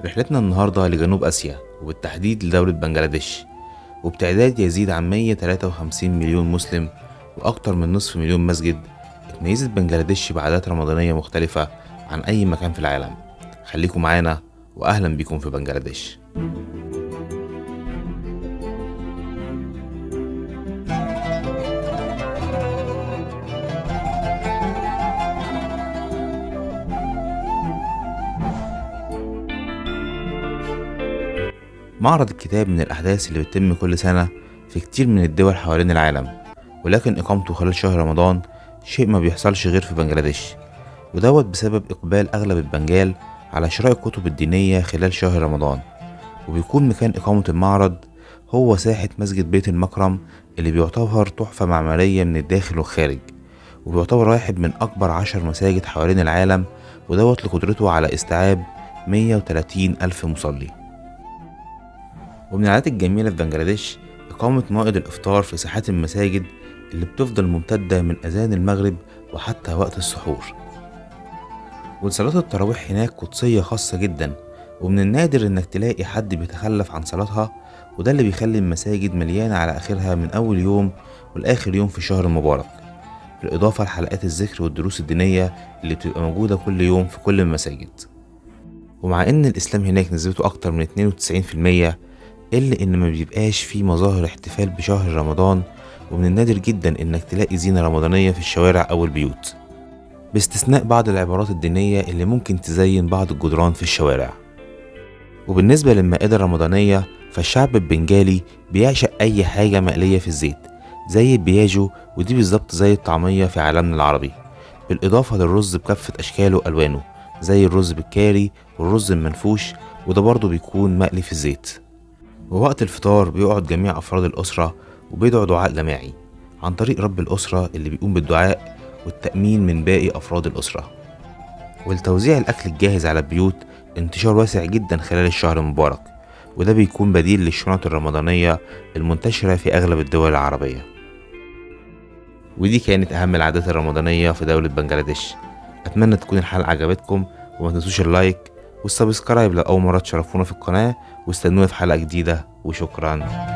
رحلتنا النهاردة لجنوب آسيا وبالتحديد لدولة بنجلاديش، وبتعداد يزيد عن 153 مليون مسلم وأكتر من نصف مليون مسجد. اتميزت بنجلاديش بعادات رمضانية مختلفة عن أي مكان في العالم. خليكم معانا وأهلا بكم في بنجلاديش. معرض الكتاب من الأحداث اللي بتتم كل سنة في كتير من الدول حوالين العالم، ولكن إقامته خلال شهر رمضان شيء ما بيحصلش غير في بنجلاديش، ودوت بسبب إقبال أغلب البنجال على شراء الكتب الدينية خلال شهر رمضان. وبيكون مكان إقامة المعرض هو ساحة مسجد بيت المكرم، اللي بيعتبر تحفة معمارية من الداخل والخارج، وبيعتبر واحد من أكبر 10 مساجد حوالين العالم، ودوت لقدرته على استيعاب 130 ألف مصلي. ومن العادات الجميلة في بنجلاديش إقامة موائد الإفطار في ساحات المساجد اللي بتفضل ممتدة من أذان المغرب وحتى وقت السحور. وصلاة التراويح هناك قدسية خاصة جدا، ومن النادر إنك تلاقي حد بيتخلف عن صلاتها، وده اللي بيخلي المساجد مليانة على آخرها من أول يوم والآخر يوم في الشهر المبارك، بالإضافة لحلقات الذكر والدروس الدينية اللي بتبقى موجودة كل يوم في كل المساجد. ومع إن الإسلام هناك نسبته أكتر من 92%، إلا إن ما بيبقاش فيه مظاهر احتفال بشهر رمضان، ومن النادر جدا إنك تلاقي زينة رمضانية في الشوارع أو البيوت، باستثناء بعض العبارات الدينية اللي ممكن تزين بعض الجدران في الشوارع. وبالنسبة للمائدة الرمضانية فالشعب البنجالي بيعشق أي حاجة مقلية في الزيت زي البياجو، ودي بالظبط زي الطعمية في عالمنا العربي، بالإضافة للرز بكافة أشكاله وألوانه زي الرز بالكاري والرز المنفوش، وده برضه بيكون مقلي في الزيت. ووقت الفطار بيقعد جميع أفراد الأسرة وبيدعوا دعاء جماعي عن طريق رب الأسرة اللي بيقوم بالدعاء والتأمين من باقي أفراد الأسرة. والتوزيع الأكل الجاهز على البيوت انتشار واسع جدا خلال الشهر المبارك، وده بيكون بديل للشنط الرمضانية المنتشرة في أغلب الدول العربية. ودي كانت أهم العادات الرمضانية في دولة بنجلاديش. أتمنى تكون الحلقة عجبتكم، وما تنسوش اللايك والسبسكرايب لو أول مرة تشرفونا في القناة، واستنونا في حلقة جديدة، وشكرا.